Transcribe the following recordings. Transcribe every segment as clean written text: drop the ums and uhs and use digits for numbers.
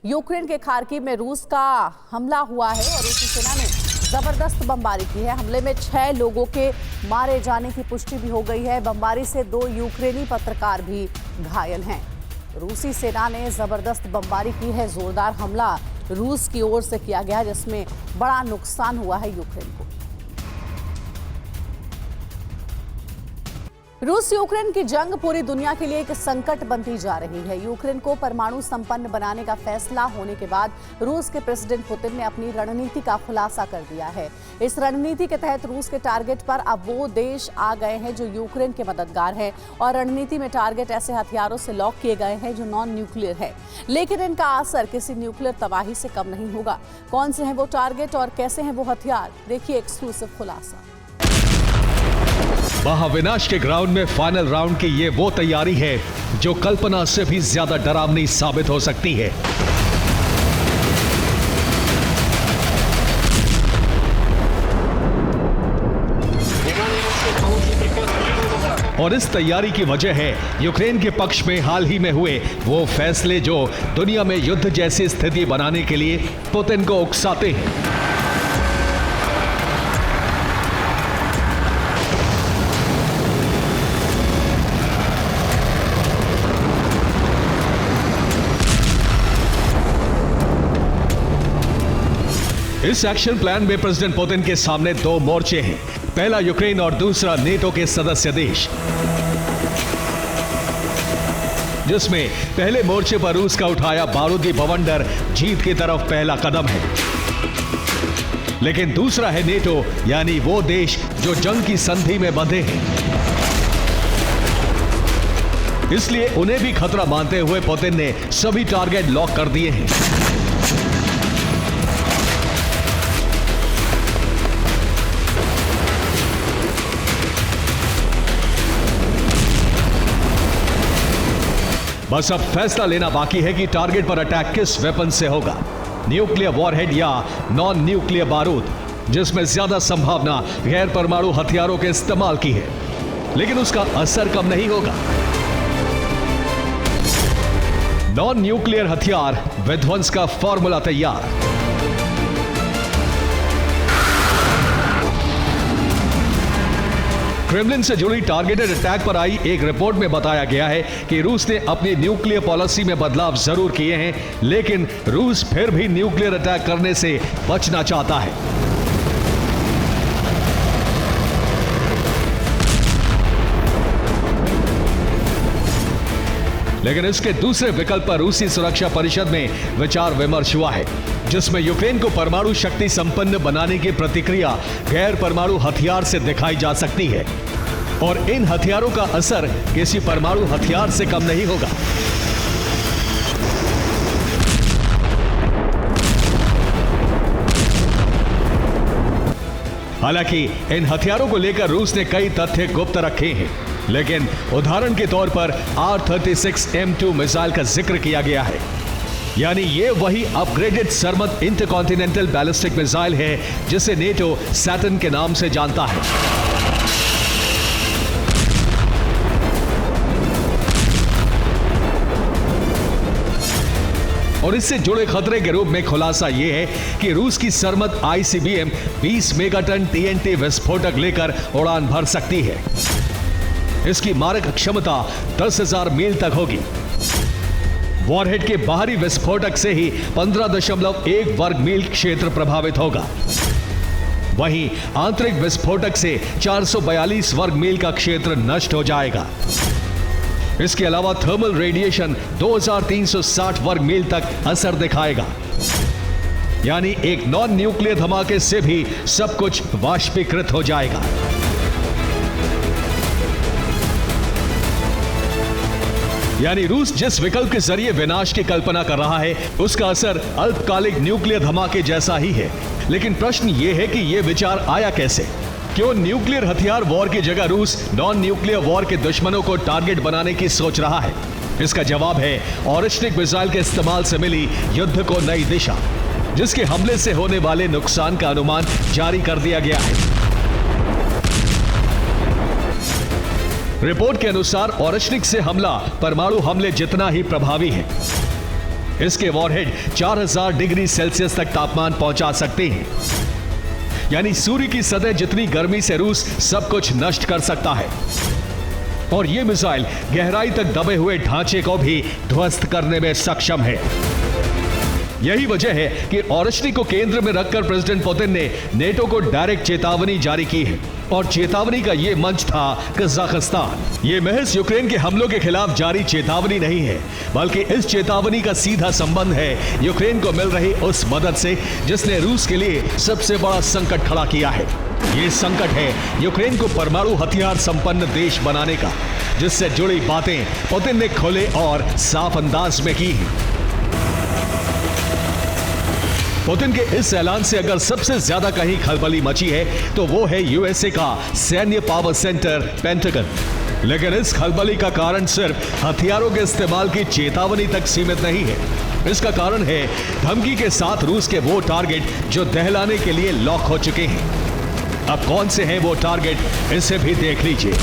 Ukraine के Kharkiv में रूस का हमला हुआ है और रूसी सेना ने जबरदस्त बमबारी की है। हमले में 6 लोगों के मारे जाने की पुष्टि भी हो गई है। बमबारी से 2 यूक्रेनी पत्रकार भी घायल हैं। रूसी सेना ने जबरदस्त बमबारी की है। जोरदार हमला रूस की ओर से किया गया जिसमें बड़ा नुकसान हुआ है यूक्रेन को। रूस यूक्रेन की जंग पूरी दुनिया के लिए एक संकट बनती जा रही है। यूक्रेन को परमाणु संपन्न बनाने का फैसला होने के बाद रूस के प्रेसिडेंट पुतिन ने अपनी रणनीति का खुलासा कर दिया है। इस रणनीति के तहत रूस के टारगेट पर अब वो देश आ गए हैं जो यूक्रेन के मददगार हैं और रणनीति में टारगेट ऐसे हथियारों से लॉक किए गए हैं जो नॉन न्यूक्लियर है, लेकिन इनका असर किसी न्यूक्लियर तबाही से कम नहीं होगा। कौन से हैं वो टारगेट और कैसे हैं वो हथियार, देखिए एक्सक्लूसिव खुलासा। महाविनाश के ग्राउंड में फाइनल राउंड की ये वो तैयारी है जो कल्पना से भी ज्यादा डरावनी साबित हो सकती है। और इस तैयारी की वजह है यूक्रेन के पक्ष में हाल ही में हुए वो फैसले जो दुनिया में युद्ध जैसी स्थिति बनाने के लिए पुतिन को उकसाते हैं। इस एक्शन प्लान में प्रेसिडेंट पुतिन के सामने 2 मोर्चे हैं। पहला यूक्रेन और दूसरा नेटो के सदस्य देश, जिसमें पहले मोर्चे पर रूस का उठाया बारूदी बवंडर जीत की तरफ पहला कदम है। लेकिन दूसरा है नेटो, यानी वो देश जो जंग की संधि में बंधे हैं। इसलिए उन्हें भी खतरा मानते हुए पुतिन ने सभी टारगेट लॉक कर दिए हैं। बस अब फैसला लेना बाकी है कि टारगेट पर अटैक किस वेपन से होगा, न्यूक्लियर वॉरहेड या नॉन न्यूक्लियर बारूद, जिसमें ज्यादा संभावना गैर परमाणु हथियारों के इस्तेमाल की है, लेकिन उसका असर कम नहीं होगा। नॉन न्यूक्लियर हथियार विध्वंस का फॉर्मूला तैयार। क्रेमलिन से जुड़ी टारगेटेड अटैक पर आई एक रिपोर्ट में बताया गया है कि रूस ने अपनी न्यूक्लियर पॉलिसी में बदलाव जरूर किए हैं, लेकिन रूस फिर भी न्यूक्लियर अटैक करने से बचना चाहता है। लेकिन इसके दूसरे विकल्प पर रूसी सुरक्षा परिषद में विचार विमर्श हुआ है, जिसमें यूक्रेन को परमाणु शक्ति संपन्न बनाने की प्रतिक्रिया गैर परमाणु हथियार से दिखाई जा सकती है और इन हथियारों का असर किसी परमाणु हथियार से कम नहीं होगा। हालांकि इन हथियारों को लेकर रूस ने कई तथ्य गुप्त रखे हैं, लेकिन उदाहरण के तौर पर R-36M2 मिसाइल का जिक्र किया गया है। यानी ये वही अपग्रेडेड सरमत इंटरकॉन्टिनेंटल बैलिस्टिक मिसाइल है जिसे नेटो सैटर्न के नाम से जानता है। और इससे जुड़े खतरे के रूप में खुलासा यह है कि रूस की सरमत ICBM 20 मेगाटन TNT विस्फोटक लेकर उड़ान भर सकती है। इसकी मारक क्षमता 10,000 मील तक होगी। वॉरहेड के बाहरी विस्फोटक से ही 15.1 वर्ग मील क्षेत्र प्रभावित होगा। वहीं आंतरिक विस्फोटक से 442 वर्ग मील का क्षेत्र नष्ट हो जाएगा। इसके अलावा थर्मल रेडिएशन 2360 वर्ग मील तक असर दिखाएगा। यानी एक नॉन न्यूक्लियर धमाके से भी सब कुछ वाष्पीकृत हो जाएगा। यानी रूस जिस विकल्प के जरिए विनाश की कल्पना कर रहा है उसका असर अल्पकालिक न्यूक्लियर धमाके जैसा ही है। लेकिन प्रश्न यह है कि यह विचार आया कैसे? क्यों न्यूक्लियर हथियार वॉर की जगह रूस नॉन न्यूक्लियर वॉर के दुश्मनों को टारगेट बनाने की सोच रहा है? इसका जवाब है ऑरिस्टिक मिसाइल के इस्तेमाल से मिली युद्ध को नई दिशा, जिसके हमले से होने वाले नुकसान का अनुमान जारी कर दिया गया है। रिपोर्ट के अनुसार ऑरिस्टिक से हमला परमाणु हमले जितना ही प्रभावी है। इसके वॉरहेड 4000 डिग्री सेल्सियस तक तापमान पहुंचा सकते हैं। यानी सूर्य की सतह जितनी गर्मी से रूस सब कुछ नष्ट कर सकता है। और ये मिसाइल गहराई तक दबे हुए ढांचे को भी ध्वस्त करने में सक्षम है। यही वजह है कि ओरशनी को केंद्र में रखकर प्रेसिडेंट पुतिन ने नेटो को डायरेक्ट चेतावनी जारी की है। और चेतावनी का ये मंच था कजाकिस्तान। ये महज यूक्रेन के हमलों के खिलाफ जारी चेतावनी नहीं है, बल्कि इस चेतावनी का सीधा संबंध है यूक्रेन को मिल रही उस मदद से जिसने रूस के लिए सबसे बड़ा संकट खड़ा किया है। ये संकट है यूक्रेन को परमाणु हथियार संपन्न देश बनाने का, जिससे जुड़ी बातें पुतिन ने खुले और साफ अंदाज में की हैं। पुतिन के इस ऐलान से अगर सबसे ज्यादा कहीं खलबली मची है तो वो है यूएसए का सैन्य पावर सेंटर पेंटागन। लेकिन इस खलबली का कारण सिर्फ हथियारों के इस्तेमाल की चेतावनी तक सीमित नहीं है। इसका कारण है धमकी के साथ रूस के वो टारगेट जो दहलाने के लिए लॉक हो चुके हैं। अब कौन से हैं वो टारगेट, इसे भी देख लीजिए।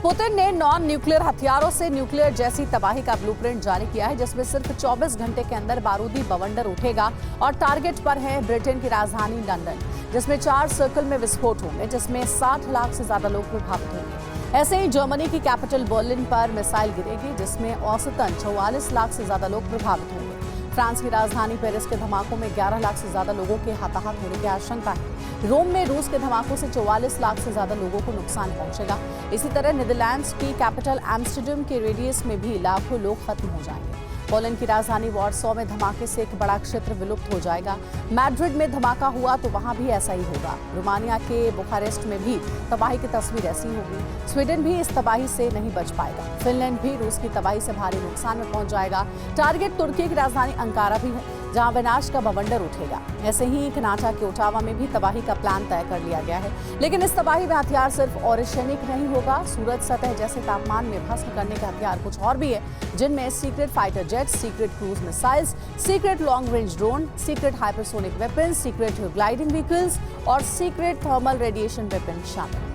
पुतिन ने नॉन न्यूक्लियर हथियारों से न्यूक्लियर जैसी तबाही का ब्लूप्रिंट जारी किया है, जिसमें सिर्फ 24 घंटे के अंदर बारूदी बवंडर उठेगा और टारगेट पर है ब्रिटेन की राजधानी लंदन, जिसमें 4 सर्कल में विस्फोट होंगे, जिसमें 60 लाख से ज्यादा लोग प्रभावित होंगे। ऐसे ही जर्मनी की कैपिटल बर्लिन पर मिसाइल गिरेगी, जिसमें औसतन 44 लाख से ज्यादा लोग प्रभावित होंगे। फ्रांस की राजधानी पेरिस के धमाकों में 11 लाख से ज्यादा लोगों के हताहत होने की आशंका है। रोम में रूस के धमाकों से 44 लाख से ज्यादा लोगों को नुकसान पहुंचेगा। इसी तरह नीदरलैंड्स की कैपिटल एम्स्टर्डम के रेडियस में भी लाखों लोग खत्म हो जाएंगे। पोलैंड की राजधानी वॉर्सो में धमाके से एक बड़ा क्षेत्र विलुप्त हो जाएगा। मैड्रिड में धमाका हुआ तो वहां भी ऐसा ही होगा। रोमानिया के बुखारेस्ट में भी तबाही की तस्वीर ऐसी होगी। स्वीडन भी इस तबाही से नहीं बच पाएगा। फिनलैंड भी रूस की तबाही से भारी नुकसान में पहुंच जाएगा। टारगेट तुर्की की राजधानी अंकारा भी है, जहां विनाश का बवंडर उठेगा। ऐसे ही कनाडा के ओटावा में भी तबाही का प्लान तय कर लिया गया है। लेकिन इस तबाही में हथियार सिर्फ ओरेशनिक नहीं होगा। सूरज सतह जैसे तापमान में भस्म करने का हथियार कुछ और भी है, जिनमें secret fighter jets, secret cruise missiles, secret long range drone, secret hypersonic weapons, secret gliding vehicles और सीक्रेट थर्मल रेडिएशन वेपन शामिल हैं।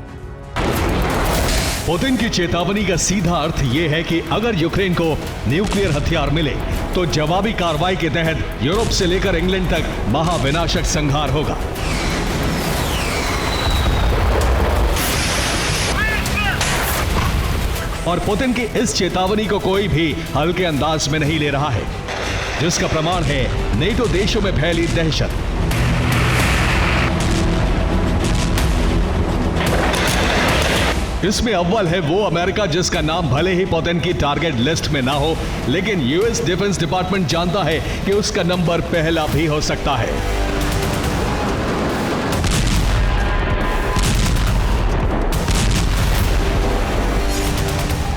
पुतिन की चेतावनी का सीधा अर्थ यह है कि अगर यूक्रेन को न्यूक्लियर हथियार मिले तो जवाबी कार्रवाई के तहत यूरोप से लेकर इंग्लैंड तक महाविनाशक संहार होगा। और पुतिन की इस चेतावनी को कोई भी हल्के अंदाज में नहीं ले रहा है, जिसका प्रमाण है नेटो देशों में फैली दहशत। इसमें अव्वल है वो अमेरिका, जिसका नाम भले ही पुतिन की टारगेट लिस्ट में ना हो, लेकिन यूएस डिफेंस डिपार्टमेंट जानता है कि उसका नंबर पहला भी हो सकता है।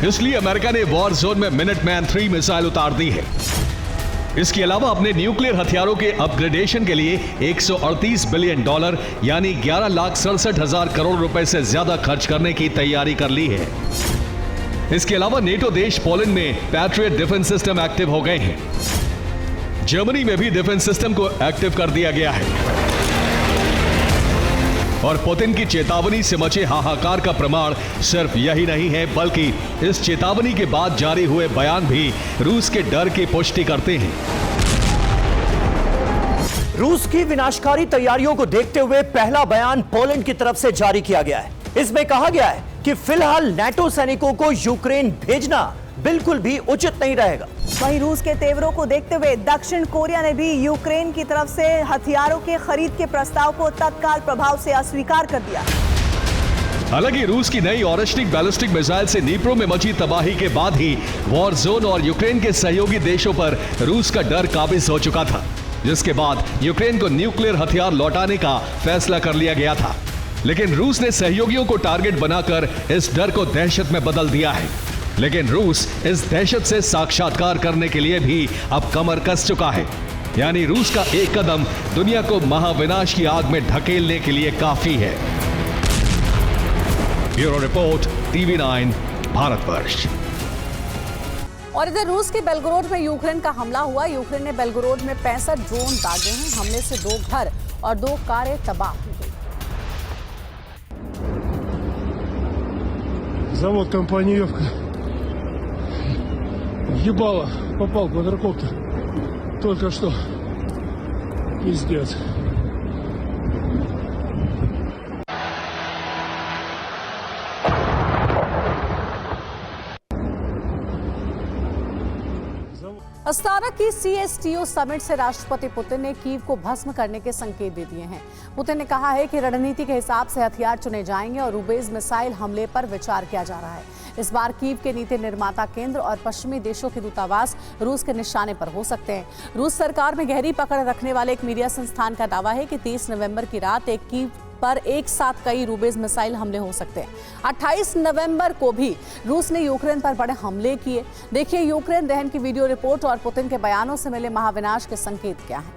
इसलिए अमेरिका ने वॉर जोन में मिनटमैन 3 मिसाइल उतार दी है। इसके अलावा अपने न्यूक्लियर हथियारों के अपग्रेडेशन के लिए $138 बिलियन यानी 11,67,000 करोड़ रुपए से ज्यादा खर्च करने की तैयारी कर ली है। इसके अलावा नेटो देश पोलैंड में पैट्रियट डिफेंस सिस्टम एक्टिव हो गए हैं। जर्मनी में भी डिफेंस सिस्टम को एक्टिव कर दिया गया है। और पुतिन की चेतावनी से मचे हाहाकार का प्रमाण सिर्फ यही नहीं है, बल्कि इस चेतावनी के बाद जारी हुए बयान भी रूस के डर की पुष्टि करते हैं। रूस की विनाशकारी तैयारियों को देखते हुए पहला बयान पोलैंड की तरफ से जारी किया गया है। इसमें कहा गया है कि फिलहाल नाटो सैनिकों को यूक्रेन भेजना बिल्कुल भी उचित नहीं रहेगा। वहीं रूस के तेवरों को देखते हुए दक्षिण कोरिया ने भी यूक्रेन की तरफ से हथियारों के खरीद के प्रस्ताव को तत्काल प्रभाव से अस्वीकार कर दिया। हालांकि रूस की नई ओरेशनिक बैलिस्टिक मिसाइल से नीप्रो में मची तबाही के बाद ही वॉर जोन और यूक्रेन के सहयोगी देशों पर रूस का डर काबिज हो चुका था, जिसके बाद यूक्रेन को न्यूक्लियर हथियार लौटाने का फैसला कर लिया गया था। लेकिन रूस ने सहयोगियों को टारगेट बनाकर इस डर को दहशत में बदल दिया है। लेकिन रूस इस दहशत से साक्षात्कार करने के लिए भी अब कमर कस चुका है। यानी रूस का एक कदम दुनिया को महाविनाश की आग में ढकेलने के लिए काफी है। Bureau report, TV9 Bharatvarsh. और इधर रूस के बेलगोरोड में यूक्रेन का हमला हुआ। यूक्रेन ने बेलगोरोड में 65 ड्रोन दागे हैं। हमले से 2 घर और 2 कारें तबाह हो गई। Завод компании Ебало, попал квадрокоптер. Только что. Пиздец. अस्ताना की सीएसटीओ समिट से राष्ट्रपति पुतिन ने कीव को भस्म करने के संकेत दे दिए हैं। पुतिन ने कहा है कि रणनीति के हिसाब से हथियार चुने जाएंगे और रूबेज मिसाइल हमले पर विचार किया जा रहा है। इस बार कीव के नीति निर्माता केंद्र और पश्चिमी देशों के दूतावास रूस के निशाने पर हो सकते हैं। रूस सरकार में गहरी पकड़ रखने वाले एक मीडिया संस्थान का दावा है कि 30 नवंबर की रात एक कीव पर एक साथ कई रूबेज मिसाइल हमले हो सकते हैं। 28 नवंबर को भी रूस ने यूक्रेन पर बड़े हमले किए। देखिए यूक्रेन दहन की वीडियो रिपोर्ट और पुतिन के बयानों से मिले महाविनाश के संकेत क्या हैं।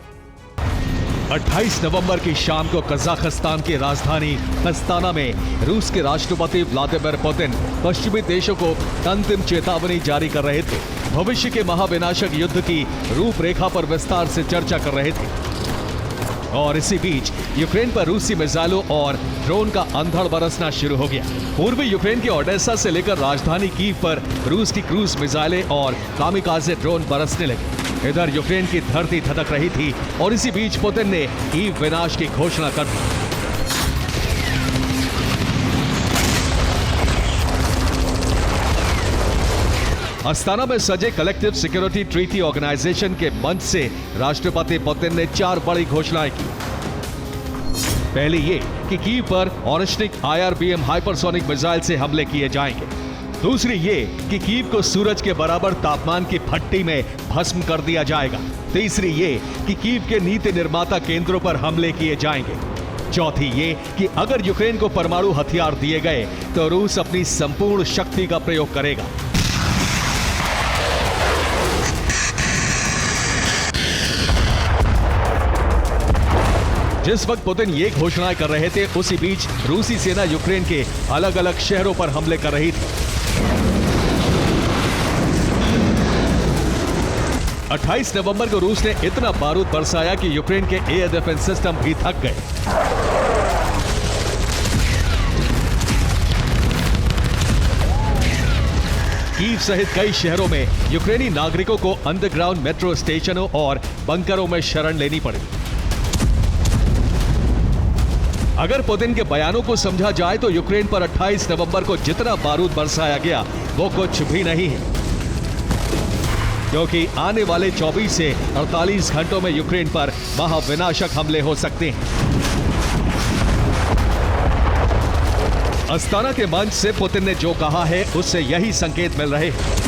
28 नवंबर की शाम को कजाकिस्तान की राजधानी अस्ताना में रूस के राष्ट्रपति व्लादिमीर पुतिन पश्चिमी देशों को अंतिम चेतावनी जारी कर रहे थे। भविष्य के महाविनाशक युद्ध की रूपरेखा पर विस्तार से चर्चा कर रहे थे। और इसी बीच यूक्रेन पर रूसी मिसाइलों और ड्रोन का अंधड़ बरसना शुरू हो गया। पूर्वी यूक्रेन के ओडेसा से लेकर राजधानी कीव पर रूस की क्रूज मिसाइलें और कामिकाजे ड्रोन बरसने लगे। इधर यूक्रेन की धरती धधक रही थी और इसी बीच पुतिन ने कीव विनाश की घोषणा कर दी। अस्ताना में सजे कलेक्टिव सिक्योरिटी ट्रीटी ऑर्गेनाइजेशन के मंच से राष्ट्रपति पुतिन ने 4 बड़ी घोषणाएं की। पहली ये कि कीव पर ऑनिस्टिक IRBM हाइपरसोनिक मिसाइल से हमले किए जाएंगे। दूसरी ये कि कीव को सूरज के बराबर तापमान की भट्टी में भस्म कर दिया जाएगा। तीसरी ये कि कीव के नीति निर्माता केंद्रों पर हमले किए जाएंगे। चौथी ये कि अगर यूक्रेन को परमाणु हथियार दिए गए तो रूस अपनी संपूर्ण शक्ति का प्रयोग करेगा। जिस वक्त पुतिन ये घोषणाएं कर रहे थे उसी बीच रूसी सेना यूक्रेन के अलग अलग शहरों पर हमले कर रही थी। 28 नवंबर को रूस ने इतना बारूद बरसाया कि यूक्रेन के एयर डिफेंस सिस्टम भी थक गए। कीव सहित कई शहरों में यूक्रेनी नागरिकों को अंडरग्राउंड मेट्रो स्टेशनों और बंकरों में शरण लेनी पड़ी। अगर पुतिन के बयानों को समझा जाए तो यूक्रेन पर 28 नवंबर को जितना बारूद बरसाया गया वो कुछ भी नहीं है, क्योंकि आने वाले 24 से 48 घंटों में यूक्रेन पर महाविनाशक हमले हो सकते हैं। अस्ताना के मंच से पुतिन ने जो कहा है उससे यही संकेत मिल रहे हैं।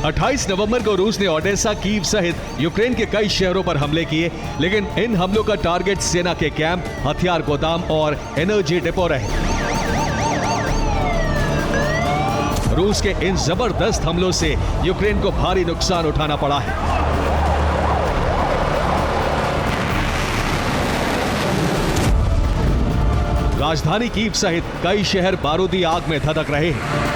28 नवंबर को रूस ने ओडेसा, कीव सहित यूक्रेन के कई शहरों पर हमले किए, लेकिन इन हमलों का टारगेट सेना के कैंप, हथियार गोदाम और एनर्जी डिपो रहे। रूस के इन जबरदस्त हमलों से यूक्रेन को भारी नुकसान उठाना पड़ा है। राजधानी कीव सहित कई शहर बारूदी आग में धधक रहे हैं।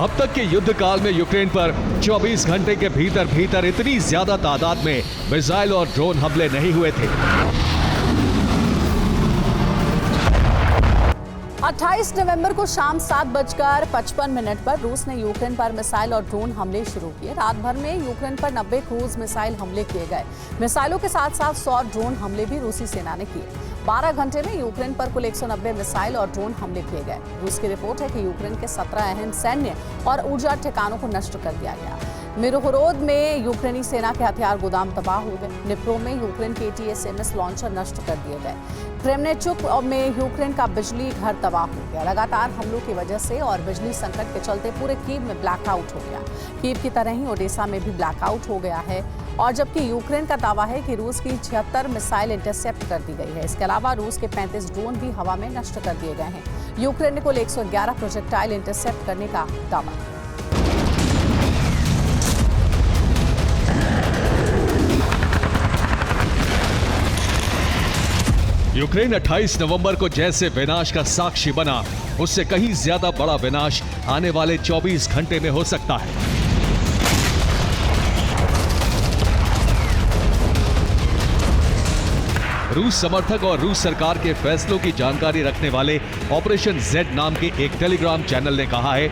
अब तक के युद्ध काल में यूक्रेन पर 24 घंटे के भीतर इतनी ज्यादा तादाद में मिसाइल और ड्रोन हमले नहीं हुए थे। 28 नवंबर को शाम 7:55 पर रूस ने यूक्रेन पर मिसाइल और ड्रोन हमले शुरू किए। रात भर में यूक्रेन पर 90 क्रूज मिसाइल हमले किए गए। मिसाइलों के साथ साथ 100 ड्रोन हमले भी रूसी सेना ने किए। 12 घंटे में यूक्रेन पर कुल 190 मिसाइल और ड्रोन हमले किए गए। रूस की रिपोर्ट है कि यूक्रेन के 17 अहम सैन्य और ऊर्जा ठिकानों को नष्ट कर दिया गया। मिरोहोरोद में यूक्रेनी सेना के हथियार गोदाम तबाह हो गए। निप्रो में यूक्रेन के ATACMS लॉन्चर नष्ट कर दिए गए। क्रेमनेचुक में यूक्रेन का बिजली घर तबाह हो गया। लगातार हमलों की वजह से और बिजली संकट के चलते पूरे कीव में ब्लैकआउट हो गया। कीव की तरह ही ओडेसा में भी ब्लैकआउट हो गया है। और जबकि यूक्रेन का दावा है कि रूस की 76 मिसाइल इंटरसेप्ट कर दी गई है। इसके अलावा रूस के 35 ड्रोन भी हवा में नष्ट कर दिए गए हैं। यूक्रेन ने कुल 111 प्रोजेक्टाइल इंटरसेप्ट करने का दावा। यूक्रेन 28 नवंबर को जैसे विनाश का साक्षी बना, उससे कहीं ज्यादा बड़ा विनाश आने वाले 24 घंटे में हो सकता है। रूस समर्थक और रूस सरकार के फैसलों की जानकारी रखने वाले ऑपरेशन जेड नाम के एक टेलीग्राम चैनल ने कहा है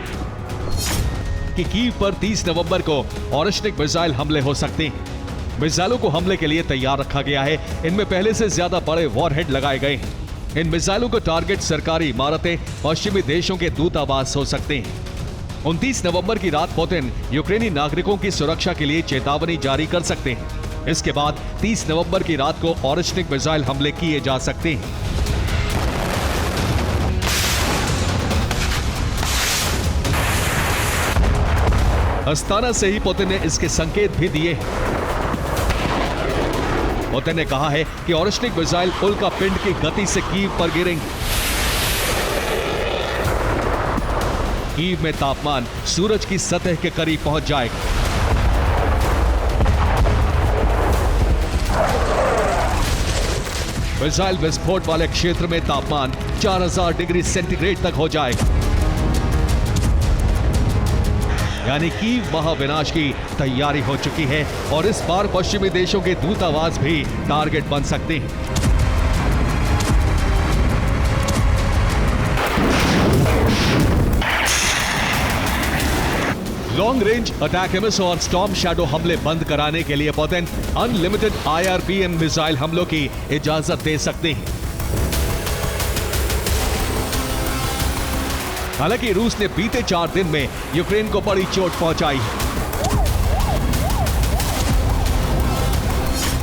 कि कीव पर 30 नवंबर को ऑरेशनिक मिसाइल हमले हो सकते हैं। मिसाइलों को हमले के लिए तैयार रखा गया है। इनमें पहले से ज्यादा बड़े वॉरहेड लगाए गए हैं। इन मिसाइलों को टारगेट सरकारी इमारतें, पश्चिमी देशों के दूतावास हो सकते हैं। 29 नवंबर की रात पुतिन यूक्रेनी नागरिकों की सुरक्षा के लिए चेतावनी जारी कर सकते हैं। इसके बाद 30 नवंबर की रात को ऑरेशनिक मिसाइल हमले किए जा सकते हैं। अस्ताना से ही पुतिन ने इसके संकेत भी दिए हैं। पुतिन ने कहा है कि ऑरेशनिक मिसाइल उल्का पिंड की गति से कीव पर गिरेंगे। कीव में तापमान सूरज की सतह के करीब पहुंच जाएगा। मिसाइल विस्फोट वाले क्षेत्र में तापमान 4000 डिग्री सेंटीग्रेड तक हो जाएगा। यानी कीव महाविनाश की तैयारी हो चुकी है और इस बार पश्चिमी देशों के दूतावास भी टारगेट बन सकते हैं। लॉन्ग रेंज अटैक एमिस और स्टॉर्म शैडो हमले बंद कराने के लिए पुतिन अनलिमिटेड IRBM मिसाइल हमलों की इजाजत दे सकते हैं। हालांकि रूस ने बीते 4 दिन में यूक्रेन को बड़ी चोट पहुंचाई है।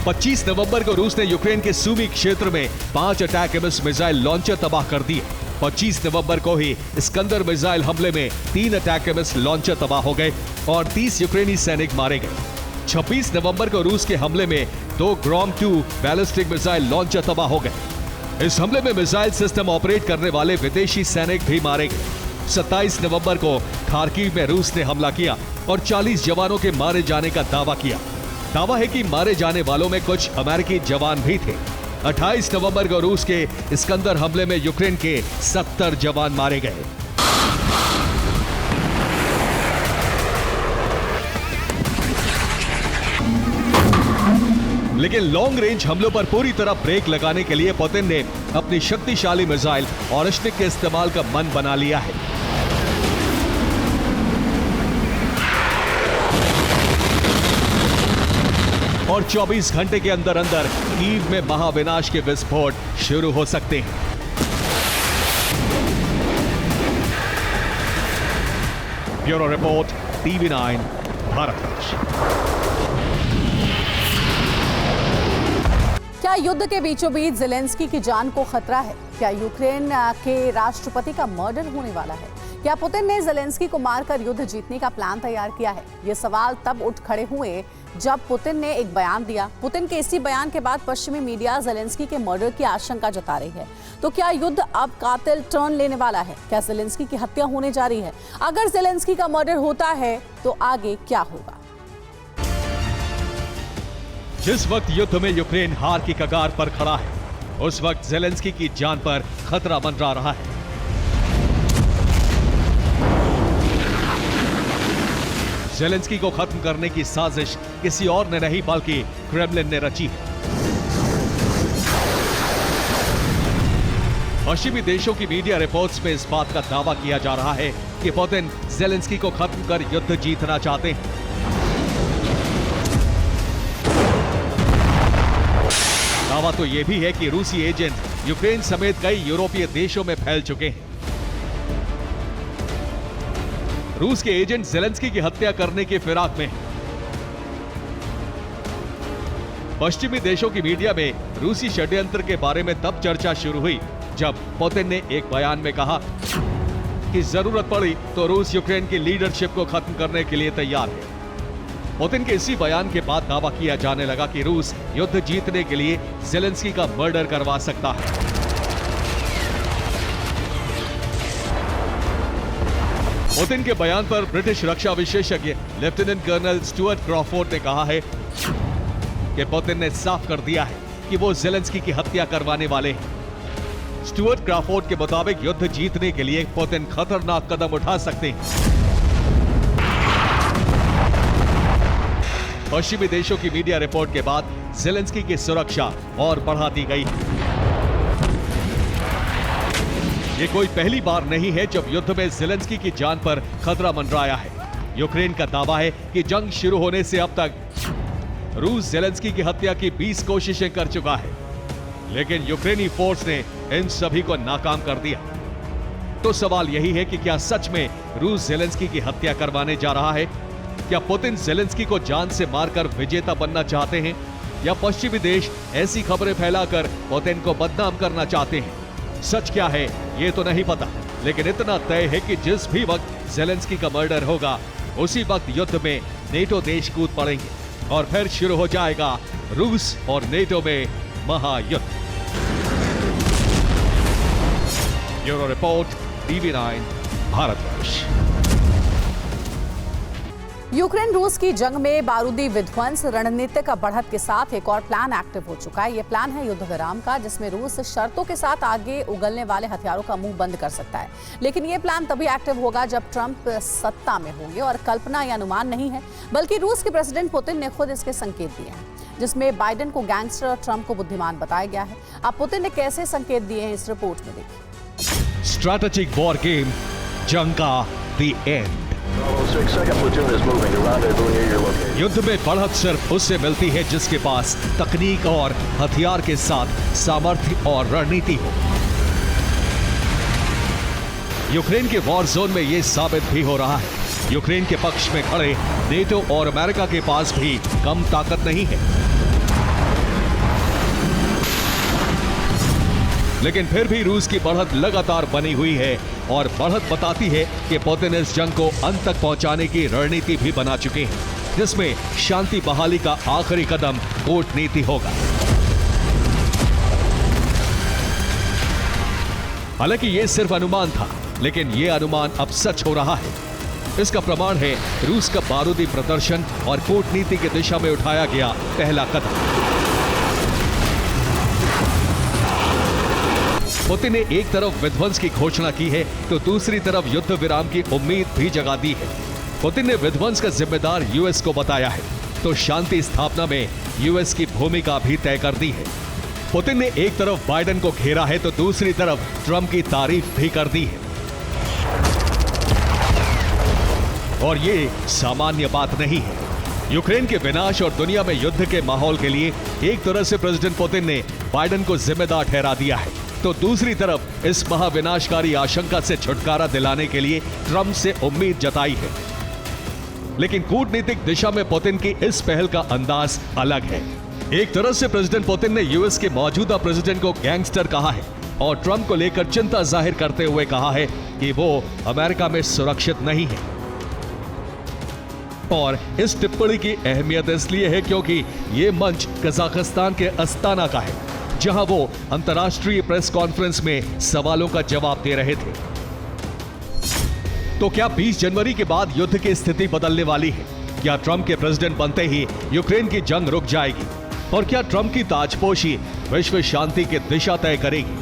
25 नवंबर को रूस ने यूक्रेन के सूमी क्षेत्र में 5 अटैक एमिस मिसाइल लॉन्चर तबाह कर दिए। 25 नवंबर को ही स्कंदर मिसाइल हमले में 3 अटैक एमिस लॉन्चर तबाह हो गए और 30 यूक्रेनी सैनिक मारे गए। 26 नवंबर को रूस के हमले में 2 ग्रॉम 2 बैलिस्टिक मिसाइल लॉन्चर तबाह हो गए। इस हमले में मिसाइल सिस्टम ऑपरेट करने वाले विदेशी सैनिक भी मारे गए। 27 नवंबर को खार्किव में रूस ने हमला किया और 40 जवानों के मारे जाने का दावा किया। दावा है कि मारे जाने वालों में कुछ अमेरिकी जवान भी थे। 28 नवंबर को रूस के स्कंदर हमले में यूक्रेन के 70 जवान मारे गए। लेकिन लॉन्ग रेंज हमलों पर पूरी तरह ब्रेक लगाने के लिए पुतिन ने अपनी शक्तिशाली मिसाइल ऑरेशनिक के इस्तेमाल का मन बना लिया है। और 24 घंटे के अंदर अंदर कीव में महाविनाश के विस्फोट शुरू हो सकते हैं। Bureau report, TV9 Bharat. क्या युद्ध के बीचों बीच ज़ेलेंस्की की जान को खतरा है? क्या यूक्रेन के राष्ट्रपति का मर्डर होने वाला है? क्या पुतिन ने ज़ेलेंस्की को मारकर युद्ध जीतने का प्लान तैयार किया है? ये सवाल तब उठ खड़े हुए जब पुतिन ने एक बयान दिया। पुतिन के इसी बयान के बाद पश्चिमी मीडिया ज़ेलेंस्की के मर्डर की आशंका जता रही है। तो क्या युद्ध अब कातिल टर्न लेने वाला है? क्या ज़ेलेंस्की की हत्या होने जा रही है? अगर ज़ेलेंस्की का मर्डर होता है तो आगे क्या होगा? जिस वक्त युद्ध में यूक्रेन हार की कगार पर खड़ा है, उस वक्त ज़ेलेंस्की की जान पर खतरा मंडरा रहा है। ज़ेलेंस्की को खत्म करने की साजिश किसी और ने नहीं बल्कि क्रेमलिन ने रची है। पश्चिमी देशों की मीडिया रिपोर्ट्स में इस बात का दावा किया जा रहा है कि पुतिन ज़ेलेंस्की को खत्म कर युद्ध जीतना चाहते हैं। दावा तो यह भी है कि रूसी एजेंट यूक्रेन समेत कई यूरोपीय देशों में फैल चुके हैं। रूस के एजेंट ज़ेलेंस्की की हत्या करने की फिराक में हैं। पश्चिमी देशों की मीडिया में रूसी षड्यंत्र के बारे में तब चर्चा शुरू हुई जब पुतिन ने एक बयान में कहा कि जरूरत पड़ी तो रूस यूक्रेन की लीडरशिप को खत्म करने के लिए तैयार है। पुतिन के इसी बयान के बाद दावा किया जाने लगा कि रूस युद्ध जीतने के लिए ज़ेलेंस्की का मर्डर करवा सकता है। पुतिन के बयान पर ब्रिटिश रक्षा विशेषज्ञ लेफ्टिनेंट कर्नल स्टुअर्ट क्रॉफोर्ड ने कहा है कि पुतिन ने साफ कर दिया है कि वो ज़ेलेंस्की की हत्या करवाने वाले हैं। स्टुअर्ट क्रॉफोर्ड के मुताबिक युद्ध जीतने के लिए पुतिन खतरनाक कदम उठा सकते हैं। पश्चिमी देशों की मीडिया रिपोर्ट के बाद ज़ेलेंस्की की सुरक्षा और बढ़ा दी गई है। ये कोई पहली बार नहीं है जब युद्ध में ज़ेलेंस्की की जान पर खतरा मंडराया है। यूक्रेन का दावा है कि जंग शुरू होने से अब तक रूस ज़ेलेंस्की की हत्या की 20 कोशिशें कर चुका है, लेकिन यूक्रेनी फोर्स ने इन सभी को नाकाम कर दिया। तो सवाल यही है कि क्या सच में रूस ज़ेलेंस्की की हत्या करवाने जा रहा है? क्या पुतिन ज़ेलेंस्की को जान से मारकर विजेता बनना चाहते हैं, या पश्चिमी देश ऐसी खबरें फैलाकर पुतिन को बदनाम करना चाहते हैं? सच क्या है ये तो नहीं पता, लेकिन इतना तय है कि जिस भी वक्त ज़ेलेंस्की का मर्डर होगा उसी वक्त युद्ध में नेटो देश कूद पड़ेंगे और फिर शुरू हो जाएगा रूस और नेटो में महायुद्ध। Bureau report, TV9 Bharatvarsh. Ukraine रूस की जंग में बारूदी विध्वंस रणनीतिक बढ़त के साथ एक और प्लान एक्टिव हो चुका है। ये प्लान है युद्ध विराम का, जिसमें रूस शर्तों के साथ आगे उगलने वाले हथियारों का मुंह बंद कर सकता है। लेकिन ये प्लान तभी एक्टिव होगा जब ट्रंप सत्ता में होंगे, और कल्पना या अनुमान नहीं है, बल्कि रूस के प्रेसिडेंट पुतिन ने खुद इसके संकेत दिए हैं, जिसमें बाइडेन को गैंगस्टर और ट्रंप को बुद्धिमान बताया गया है। अब पुतिन ने कैसे संकेत दिए हैं इस रिपोर्ट में देखिए। स्ट्रैटेजिक वॉर गेम, जंग का द एंड। युद्ध में बढ़त सिर्फ उससे मिलती है जिसके पास तकनीक और हथियार के साथ सामर्थ्य और रणनीति हो। यूक्रेन के वॉर जोन में यह साबित भी हो रहा है। यूक्रेन के पक्ष में खड़े नेटो और अमेरिका के पास भी कम ताकत नहीं है, लेकिन फिर भी रूस की बढ़त लगातार बनी हुई है, और बढ़त बताती है कि पुतिन इस जंग को अंत तक पहुंचाने की रणनीति भी बना चुके हैं, जिसमें शांति बहाली का आखिरी कदम कूटनीति होगा। हालांकि यह सिर्फ अनुमान था, लेकिन यह अनुमान अब सच हो रहा है। इसका प्रमाण है रूस का बारूदी प्रदर्शन और कूटनीति की दिशा में उठाया गया पहला कदम। पुतिन ने एक तरफ विध्वंस की घोषणा की है तो दूसरी तरफ युद्ध विराम की उम्मीद भी जगा दी है। पुतिन ने विध्वंस का जिम्मेदार यूएस को बताया है, तो शांति स्थापना में यूएस की भूमिका भी तय कर दी है। पुतिन ने एक तरफ बाइडेन को घेरा है तो दूसरी तरफ ट्रंप की तारीफ भी कर दी है। और ये सामान्य बात नहीं है। यूक्रेन के विनाश और दुनिया में युद्ध के माहौल के लिए एक तरह से प्रेसिडेंट पुतिन ने बाइडेन को जिम्मेदार ठहरा दिया है, तो दूसरी तरफ इस महाविनाशकारी आशंका से छुटकारा दिलाने के लिए ट्रंप से उम्मीद जताई है। लेकिन कूटनीतिक दिशा में पुतिन की इस पहल का अंदाज अलग है। एक तरह से प्रेसिडेंट पुतिन ने यूएस के मौजूदा प्रेसिडेंट को गैंगस्टर कहा है और ट्रंप को लेकर चिंता जाहिर करते हुए कहा है कि वो अमेरिका में सुरक्षित नहीं है। और इस टिप्पणी की अहमियत इसलिए है क्योंकि ये मंच कजाकिस्तान के अस्ताना का है, जहां वो अंतर्राष्ट्रीय प्रेस कॉन्फ्रेंस में सवालों का जवाब दे रहे थे। तो क्या 20 जनवरी के बाद युद्ध की स्थिति बदलने वाली है? क्या ट्रंप के प्रेसिडेंट बनते ही यूक्रेन की जंग रुक जाएगी? और क्या ट्रंप की ताजपोशी विश्व शांति की दिशा तय करेगी?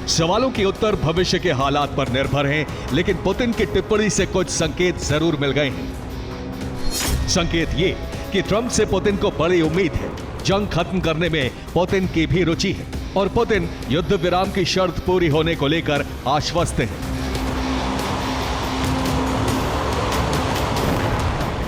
सवालों के उत्तर भविष्य के हालात पर निर्भर हैं, लेकिन पुतिन की टिप्पणी से कुछ संकेत जरूर मिल गए हैं। संकेत ये कि ट्रंप से पुतिन को बड़ी उम्मीद है। जंग खत्म करने में पुतिन की भी रुचि है और पुतिन युद्ध विराम की शर्त पूरी होने को लेकर आश्वस्त है।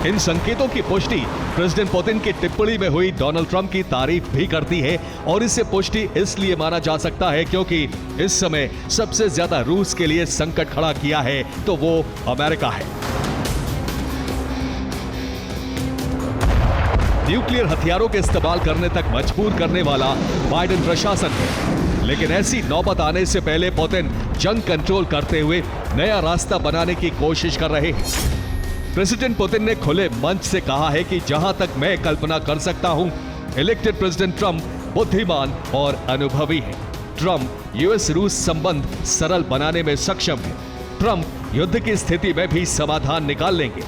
इन संकेतों की पुष्टि प्रेसिडेंट पुतिन की टिप्पणी में हुई डोनाल्ड ट्रंप की तारीफ भी करती है, और इसे पुष्टि इसलिए माना जा सकता है क्योंकि इस समय सबसे ज्यादा रूस के लिए संकट खड़ा किया है तो वो अमेरिका है। न्यूक्लियर हथियारों के इस्तेमाल करने तक मजबूर करने वाला बाइडेन प्रशासन है, लेकिन ऐसी नौबत आने से पहले पुतिन जंग कंट्रोल करते हुए नया रास्ता बनाने की कोशिश कर रहे हैं। प्रेसिडेंट पुतिन ने खुले मंच से कहा है कि जहां तक मैं कल्पना कर सकता हूं, इलेक्टेड प्रेसिडेंट ट्रंप बुद्धिमान और अनुभवी है। ट्रंप यूएस रूस संबंध सरल बनाने में सक्षम है। ट्रंप युद्ध की स्थिति में भी समाधान निकाल लेंगे।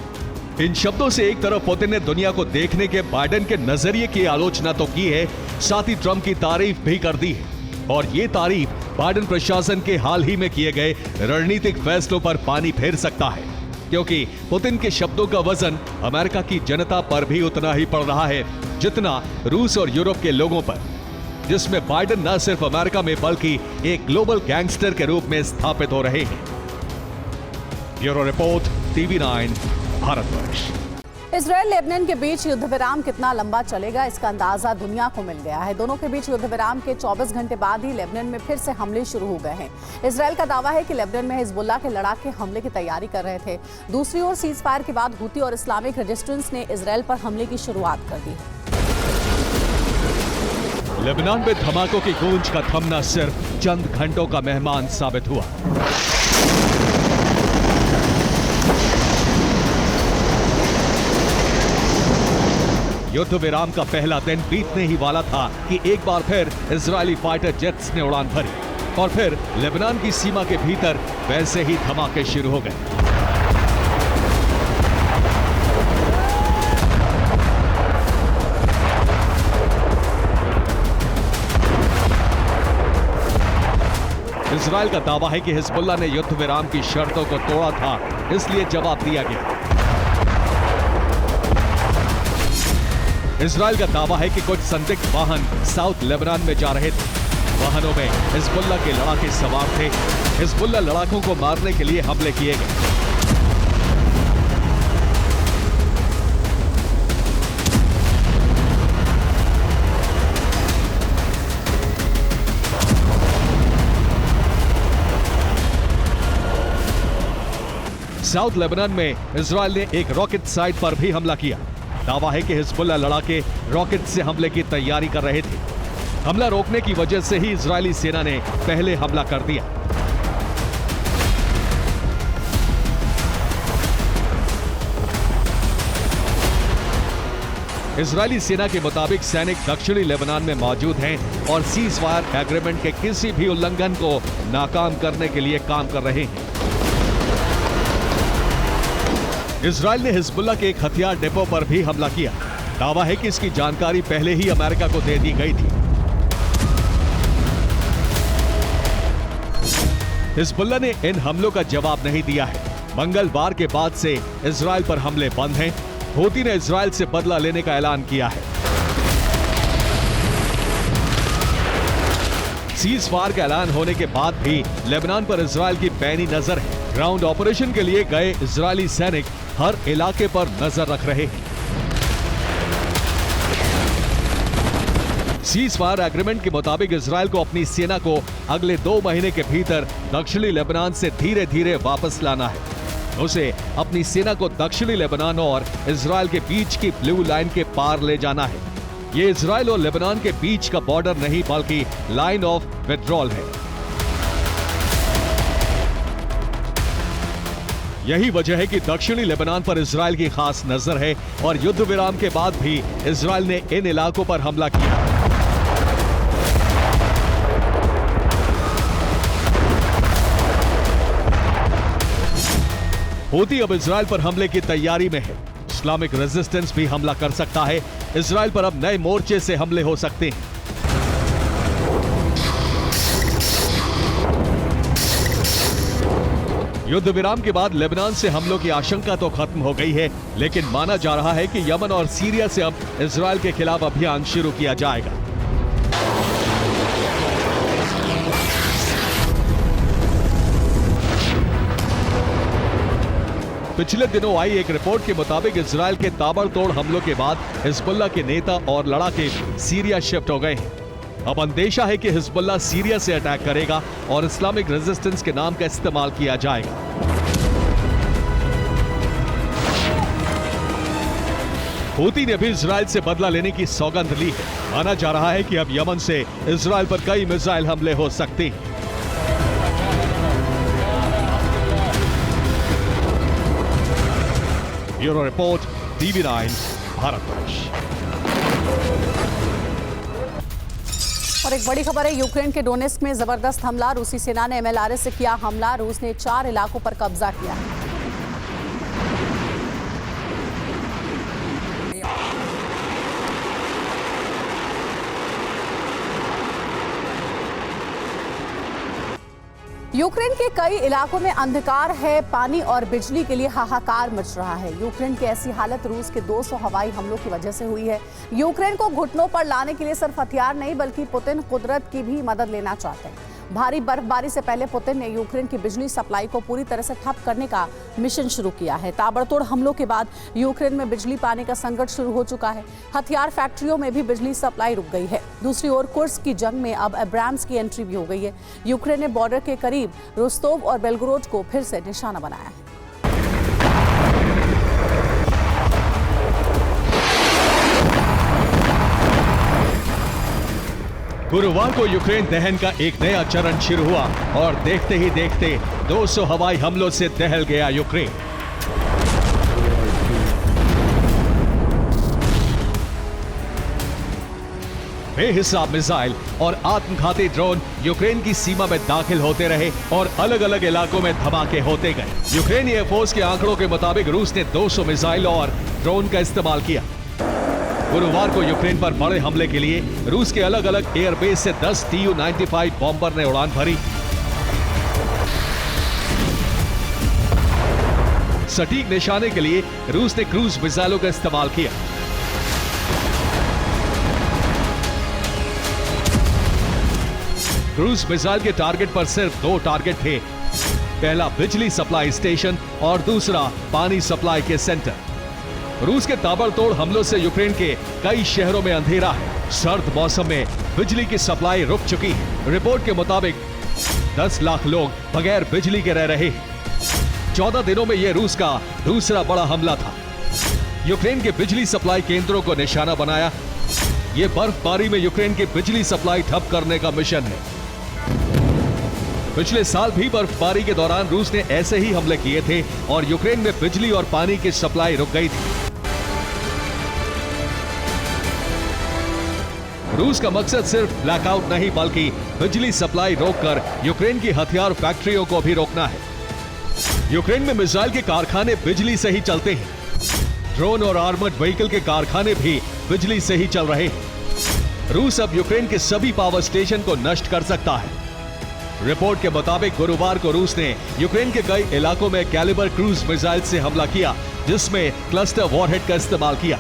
इन शब्दों से एक तरफ पुतिन ने दुनिया को देखने के बाइडेन के नजरिए की आलोचना तो की है, साथ ही ट्रंप की तारीफ भी कर दी है। और ये तारीफ बाइडेन प्रशासन के हाल ही में किए गए रणनीतिक फैसलों पर पानी फेर सकता है। क्योंकि पुतिन के शब्दों का वजन अमेरिका की जनता पर भी उतना ही पड़ रहा है जितना रूस और यूरोप के लोगों पर, जिसमें बाइडेन न सिर्फ अमेरिका में बल्कि एक ग्लोबल गैंगस्टर के रूप में स्थापित हो रहे हैं। Bureau report, TV9 Bharatvarsh. Israel Lebanon के बीच युद्ध विराम कितना लंबा चलेगा, इसका अंदाजा दुनिया को मिल गया है। दोनों के बीच युद्ध विराम के 24 घंटे बाद ही लेबनान में फिर से हमले शुरू हो गए हैं। इजरायल का दावा है कि लेबनान में हिजबुल्लाह के लड़ाके हमले की तैयारी कर रहे थे। दूसरी ओर सीज फायर के बाद हूती और इस्लामिक रेजिस्टेंस ने इजरायल पर हमले की शुरुआत कर दी। लेबनान में धमाकों की गूंज का थमना सिर्फ चंद घंटों का मेहमान साबित हुआ। युद्ध विराम का पहला दिन बीतने ही वाला था कि एक बार फिर इजरायली फाइटर जेट्स ने उड़ान भरी और फिर लेबनान की सीमा के भीतर वैसे ही धमाके शुरू हो गए। इजरायल का दावा है कि हिजबुल्लाह ने युद्ध विराम की शर्तों को तोड़ा था, इसलिए जवाब दिया गया। इजरायल का दावा है कि कुछ संदिग्ध वाहन साउथ लेबनान में जा रहे थे। वाहनों में हिजबुल्लाह के लड़ाके सवार थे। हिजबुल्लाह लड़ाकों को मारने के लिए हमले किए गए। साउथ लेबनान में इजरायल ने एक रॉकेट साइट पर भी हमला किया। दावा है कि हिजबुल्लाह लड़ाके रॉकेट से हमले की तैयारी कर रहे थे। हमला रोकने की वजह से ही इजरायली सेना ने पहले हमला कर दिया। इजरायली सेना के मुताबिक सैनिक दक्षिणी लेबनान में मौजूद हैं और सीज फायर एग्रीमेंट के किसी भी उल्लंघन को नाकाम करने के लिए काम कर रहे हैं। इजरायल ने हिजबुल्लाह के एक हथियार डिपो पर भी हमला किया। दावा है कि इसकी जानकारी पहले ही अमेरिका को दे दी गई थी। हिजबुल्लाह ने इन हमलों का जवाब नहीं दिया है। मंगलवार के बाद से इजरायल पर हमले बंद हैं। हूती ने इजरायल से बदला लेने का ऐलान किया है। सीज फायर का ऐलान होने के बाद भी लेबनान पर इजरायल की पैनी नजर है। ग्राउंड ऑपरेशन के लिए गए इजरायली सैनिक हर इलाके पर नजर रख रहे हैं। सीज फायर एग्रीमेंट के मुताबिक इजरायल को अपनी सेना को अगले 2 महीने के भीतर दक्षिणी लेबनान से धीरे धीरे वापस लाना है। उसे अपनी सेना को दक्षिणी लेबनान और इजरायल के बीच की ब्लू लाइन के पार ले जाना है। ये इजरायल और लेबनान के बीच का बॉर्डर नहीं बल्कि लाइन ऑफ विथड्रॉल है। यही वजह है कि दक्षिणी लेबनान पर इजरायल की खास नजर है और युद्ध विराम के बाद भी इजरायल ने इन इलाकों पर हमला किया। हूती अब इजरायल पर हमले की तैयारी में है। इस्लामिक रेजिस्टेंस भी हमला कर सकता है। इजरायल पर अब नए मोर्चे से हमले हो सकते हैं। युद्ध विराम के बाद लेबनान से हमलों की आशंका तो खत्म हो गई है, लेकिन माना जा रहा है कि यमन और सीरिया से अब इजरायल के खिलाफ अभियान शुरू किया जाएगा। पिछले दिनों आई एक रिपोर्ट के मुताबिक इजरायल के ताबड़तोड़ हमलों के बाद हिजबुल्लाह के नेता और लड़ाके सीरिया शिफ्ट हो गए हैं। अब अंदेशा है कि हिजबुल्लाह सीरिया से अटैक करेगा और इस्लामिक रेजिस्टेंस के नाम का इस्तेमाल किया जाएगा। हूती ने भी इजरायल से बदला लेने की सौगंध ली है। माना जा रहा है कि अब यमन से इजरायल पर कई मिसाइल हमले हो सकते हैं। Bureau report, TV9 Bharatvarsh. और एक बड़ी खबर है, यूक्रेन के डोनेस्क में जबरदस्त हमला। रूसी सेना ने MLRS से किया हमला। रूस ने 4 इलाकों पर कब्जा किया है। यूक्रेन के कई इलाकों में अंधकार है, पानी और बिजली के लिए हाहाकार मच रहा है। यूक्रेन की ऐसी हालत रूस के 200 हवाई हमलों की वजह से हुई है। यूक्रेन को घुटनों पर लाने के लिए सिर्फ हथियार नहीं बल्कि पुतिन कुदरत की भी मदद लेना चाहते हैं। भारी बर्फबारी से पहले पुतिन ने यूक्रेन की बिजली सप्लाई को पूरी तरह से ठप करने का मिशन शुरू किया है। ताबड़तोड़ हमलों के बाद यूक्रेन में बिजली पाने का संकट शुरू हो चुका है। हथियार फैक्ट्रियों में भी बिजली सप्लाई रुक गई है। दूसरी ओर कुर्स्क की जंग में अब अब्राम्स की एंट्री भी हो गई है। यूक्रेन ने बॉर्डर के करीब रोस्तोव और बेलगोरोड को फिर से निशाना बनाया है। गुरुवार को यूक्रेन दहन का एक नया चरण शुरू हुआ और देखते ही देखते 200 हवाई हमलों से दहल गया यूक्रेन। बेहिसाब मिसाइल और आत्मघाती ड्रोन यूक्रेन की सीमा में दाखिल होते रहे और अलग अलग इलाकों में धमाके होते गए। यूक्रेनी एयरफोर्स के आंकड़ों के मुताबिक रूस ने 200 मिसाइल और ड्रोन का इस्तेमाल किया। गुरुवार को यूक्रेन पर बड़े हमले के लिए रूस के अलग अलग एयरबेस से 10 Tu-95 बॉम्बर ने उड़ान भरी। सटीक निशाने के लिए रूस ने क्रूज मिसाइलों का इस्तेमाल किया। क्रूज मिसाइल के टारगेट पर सिर्फ 2 टारगेट थे। पहला बिजली सप्लाई स्टेशन और दूसरा पानी सप्लाई के सेंटर। रूस के ताबड़तोड़ हमलों से यूक्रेन के कई शहरों में अंधेरा है। सर्द मौसम में बिजली की सप्लाई रुक चुकी है। रिपोर्ट के मुताबिक 10 लाख लोग बगैर बिजली के रह रहे हैं। 14 दिनों में यह रूस का दूसरा बड़ा हमला था। यूक्रेन के बिजली सप्लाई केंद्रों को निशाना बनाया। यह बर्फबारी में यूक्रेन की बिजली सप्लाई ठप करने का मिशन है। पिछले साल भी बर्फबारी के दौरान रूस ने ऐसे ही हमले किए थे और यूक्रेन में बिजली और पानी की सप्लाई रुक गई थी। रूस का मकसद सिर्फ ब्लैकआउट नहीं बल्कि बिजली सप्लाई रोककर यूक्रेन की हथियार फैक्ट्रियों को भी रोकना है। यूक्रेन में मिसाइल के कारखाने बिजली से ही चलते हैं। ड्रोन और आर्मर्ड व्हीकल के कारखाने भी बिजली से ही चल रहे हैं। रूस अब यूक्रेन के सभी पावर स्टेशन को नष्ट कर सकता है। रिपोर्ट के मुताबिक गुरुवार को रूस ने यूक्रेन के कई इलाकों में कैलिबर क्रूज मिसाइल से हमला किया, जिसमें क्लस्टर वॉरहेड का इस्तेमाल किया।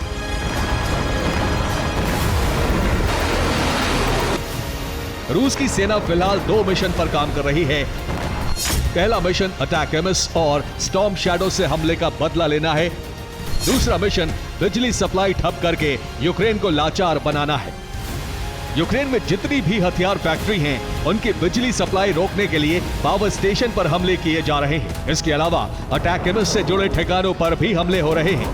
रूस की सेना फिलहाल 2 मिशन पर काम कर रही है। पहला मिशन अटैक एमिस और स्टॉर्म शैडो से हमले का बदला लेना है। दूसरा मिशन बिजली सप्लाई ठप करके यूक्रेन को लाचार बनाना है। यूक्रेन में जितनी भी हथियार फैक्ट्री हैं, उनकी बिजली सप्लाई रोकने के लिए पावर स्टेशन पर हमले किए जा रहे हैं। इसके अलावा अटैक एमिस से जुड़े ठिकानों पर भी हमले हो रहे हैं।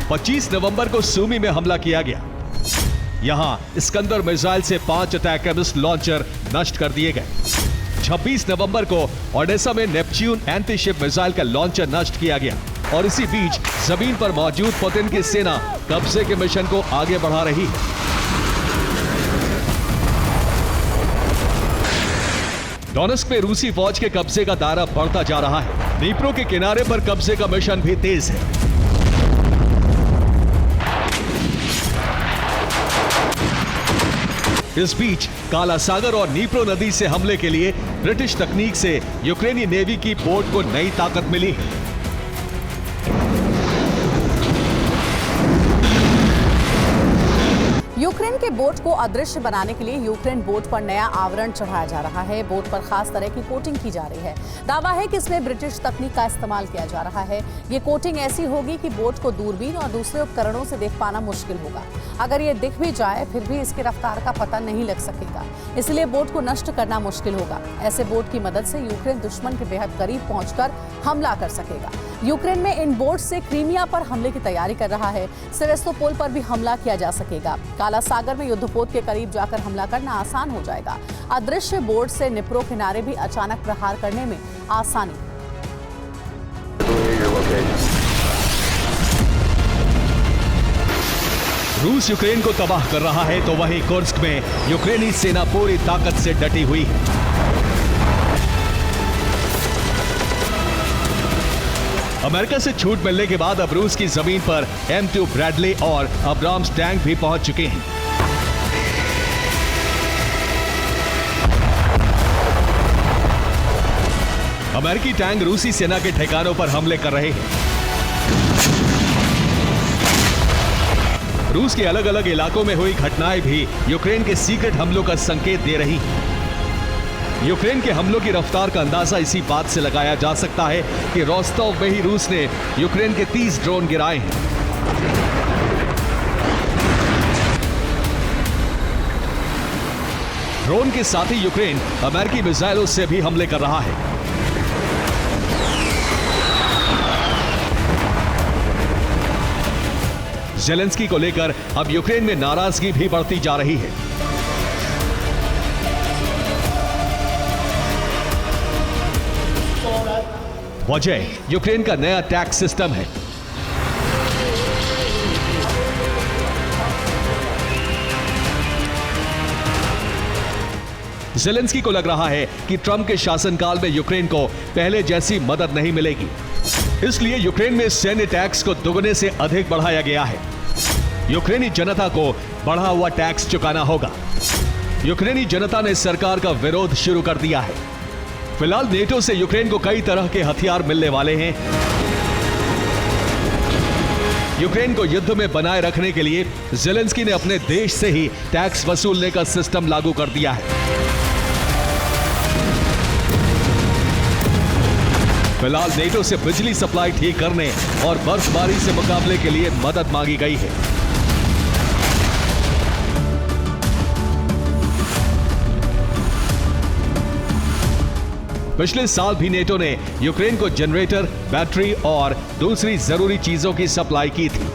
25 नवंबर को सूमी में हमला किया गया। यहां इस्कंदर मिसाइल से 5 अटैक एमिस लॉन्चर नष्ट कर दिए गए। 26 नवंबर को ओडेसा में नेपच्यून एंटीशिप मिसाइल का लॉन्चर नष्ट किया गया। और इसी बीच जमीन पर मौजूद पुतिन की सेना कब्जे के मिशन को आगे बढ़ा रही है। डोनेस्क में रूसी फौज के कब्जे का दायरा बढ़ता जा रहा है। नीप्रो के किनारे पर कब्जे का मिशन भी तेज है। इस बीच काला सागर और नीप्रो नदी से हमले के लिए ब्रिटिश तकनीक से यूक्रेनी नेवी की बोट को नई ताकत मिली है। यूक्रेन के बोट को अदृश्य बनाने के लिए यूक्रेन बोट पर नया आवरण चढ़ाया जा रहा है। बोट पर खास तरह की कोटिंग की जा रही है। दावा है कि इसमें ब्रिटिश तकनीक का इस्तेमाल किया जा रहा है। ये कोटिंग ऐसी होगी कि बोट को दूरबीन और दूसरे उपकरणों से देख पाना मुश्किल होगा। अगर ये दिख भी जाए फिर भी इसकी रफ्तार का पता नहीं लग सकेगा, इसलिए बोट को नष्ट करना मुश्किल होगा। ऐसे बोट की मदद से यूक्रेन दुश्मन के बेहद करीब पहुंचकर हमला कर सकेगा। यूक्रेन में इन बोट से क्रीमिया पर हमले की तैयारी कर रहा है। सेवेस्तोपोल पर भी हमला किया जा सकेगा। काला सागर में युद्धपोत के करीब जाकर हमला करना आसान हो जाएगा। अदृश्य बोट से निप्रो किनारे भी अचानक प्रहार करने में आसानी। रूस यूक्रेन को तबाह कर रहा है तो वहीं कुर्स्क में यूक्रेनी सेना पूरी ताकत से डटी हुई है। अमेरिका से छूट मिलने के बाद अब रूस की जमीन पर M2 ब्रैडली और अब्राम्स टैंक भी पहुंच चुके हैं। अमेरिकी टैंक रूसी सेना के ठिकानों पर हमले कर रहे हैं। रूस के अलग अलग इलाकों में हुई घटनाएं भी यूक्रेन के सीक्रेट हमलों का संकेत दे रही हैं। यूक्रेन के हमलों की रफ्तार का अंदाजा इसी बात से लगाया जा सकता है कि रोस्टोव में ही रूस ने यूक्रेन के 30 ड्रोन गिराए हैं। ड्रोन के साथ ही यूक्रेन अमेरिकी मिसाइलों से भी हमले कर रहा है। ज़ेलेंस्की को लेकर अब यूक्रेन में नाराजगी भी बढ़ती जा रही है। वजह यूक्रेन का नया टैक्स सिस्टम है। ज़ेलेंस्की को लग रहा है कि ट्रंप के शासनकाल में यूक्रेन को पहले जैसी मदद नहीं मिलेगी, इसलिए यूक्रेन में सैन्य टैक्स को दुगने से अधिक बढ़ाया गया है। यूक्रेनी जनता को बढ़ा हुआ टैक्स चुकाना होगा। यूक्रेनी जनता ने सरकार का विरोध शुरू कर दिया है। फिलहाल नेटो से यूक्रेन को कई तरह के हथियार मिलने वाले हैं। यूक्रेन को युद्ध में बनाए रखने के लिए ज़ेलेंस्की ने अपने देश से ही टैक्स वसूलने का सिस्टम लागू कर दिया है। फिलहाल नेटो से बिजली सप्लाई ठीक करने और बर्फबारी से मुकाबले के लिए मदद मांगी गई है। पिछले साल भी नेटो ने यूक्रेन को जनरेटर, बैटरी और दूसरी जरूरी चीजों की सप्लाई की थी।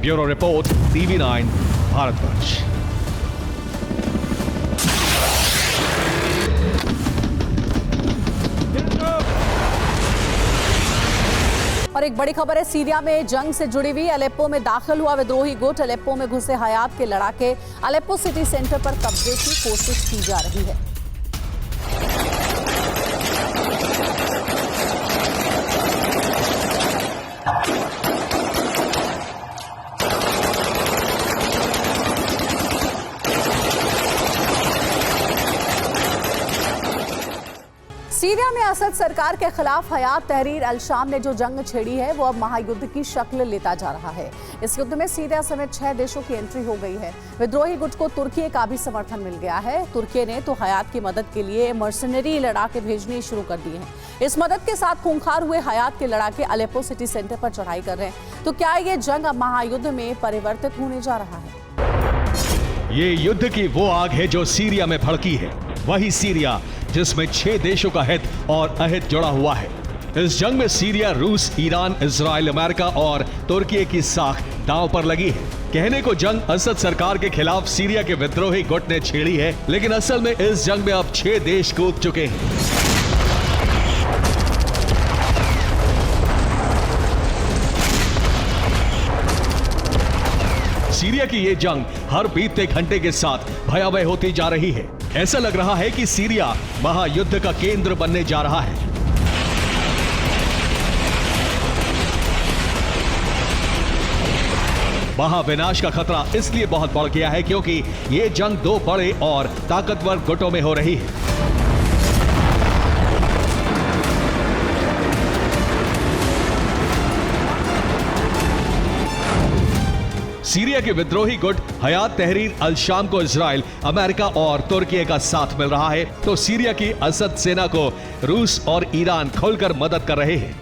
Bureau report, TV9 Bharatvarsh. और एक बड़ी खबर है, सीरिया में जंग से जुड़ी हुई। अलेप्पो में दाखिल हुआ विद्रोही गुट। अलेप्पो में घुसे हयात के लड़ाके अलेप्पो सिटी सेंटर पर कब्जे की कोशिश की जा रही है। सीरिया में असद सरकार के खिलाफ हयात तहरीर अल शाम ने जो जंग छेड़ी है वो अब महायुद्ध की शक्ल लेता जा रहा है। इस युद्ध में सीरिया समेत 6 देशों की एंट्री हो गई है। विद्रोही गुट को तुर्की का भी समर्थन मिल गया है। तुर्की ने तो हयात की मदद के लिए मर्सनरी लड़ाके भेजने शुरू कर दिए हैं। इस मदद के साथ खूंखार हुए हयात के लड़ाके अलेप्पो सिटी सेंटर पर चढ़ाई कर रहे हैं। तो क्या ये जंग अब महायुद्ध में परिवर्तित होने जा रहा है? ये युद्ध की वो आग है जो सीरिया में भड़की है। वही सीरिया जिसमें 6 देशों का हित और अहित जुड़ा हुआ है। इस जंग में सीरिया, रूस, ईरान, इजराइल, अमेरिका और तुर्की की साख दांव पर लगी है। कहने को जंग असद सरकार के खिलाफ सीरिया के विद्रोही गुट ने छेड़ी है, लेकिन असल में इस जंग में अब 6 देश कूद चुके हैं। सीरिया की ये जंग हर बीतते घंटे के साथ भयावह होती जा रही है। ऐसा लग रहा है कि सीरिया महायुद्ध का केंद्र बनने जा रहा है। महाविनाश का खतरा इसलिए बहुत बढ़ गया है क्योंकि ये जंग 2 बड़े और ताकतवर गुटों में हो रही है। सीरिया के विद्रोही गुट हयात तहरीर अल शाम को इजराइल, अमेरिका और तुर्की का साथ मिल रहा है, तो सीरिया की असद सेना को रूस और ईरान खुलकर मदद कर रहे हैं।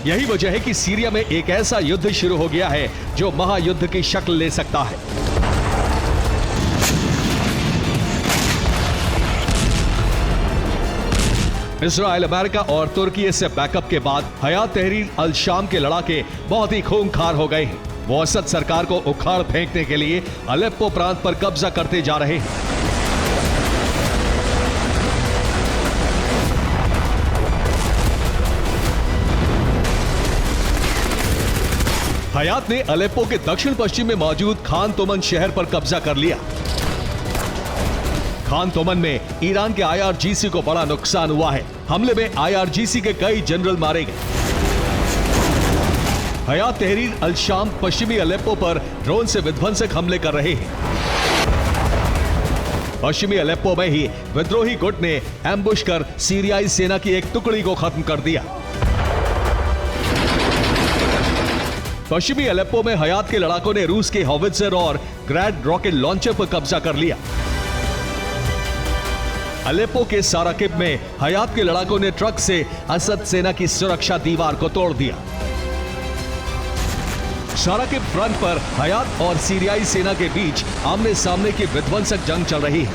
यही वजह है कि सीरिया में एक ऐसा युद्ध शुरू हो गया है जो महायुद्ध की शक्ल ले सकता है। इजराइल, अमेरिका और तुर्की से बैकअप के बाद हयात तहरीर अल शाम के लड़ाके बहुत ही खूंखार हो गए हैं। वो असद सरकार को उखाड़ फेंकने के लिए अलेप्पो प्रांत पर कब्जा करते जा रहे हैं। हयात ने अलेप्पो के दक्षिण पश्चिम में मौजूद खान तोमन शहर पर कब्जा कर लिया। खान तोमन में ईरान के IRGC को बड़ा नुकसान हुआ है। हमले में IRGC के कई जनरल मारे गए। हयात तहरीर अल शाम पश्चिमी अलेप्पो पर ड्रोन से विध्वंसक हमले कर रहे हैं। पश्चिमी अलेप्पो में ही विद्रोही गुट ने एम्बुश कर सीरियाई सेना की एक टुकड़ी को खत्म कर दिया। पश्चिमी अलेप्पो में हयात के लड़ाकों ने रूस के हॉवित्जर और ग्रैड रॉकेट लॉन्चर पर कब्जा कर लिया। अलेप्पो के साराकिब में हयात के लड़ाकों ने ट्रक से असद सेना की सुरक्षा दीवार को तोड़ दिया। साराकिब फ्रंट पर हयात और सीरियाई सेना के बीच आमने सामने की विध्वंसक जंग चल रही है।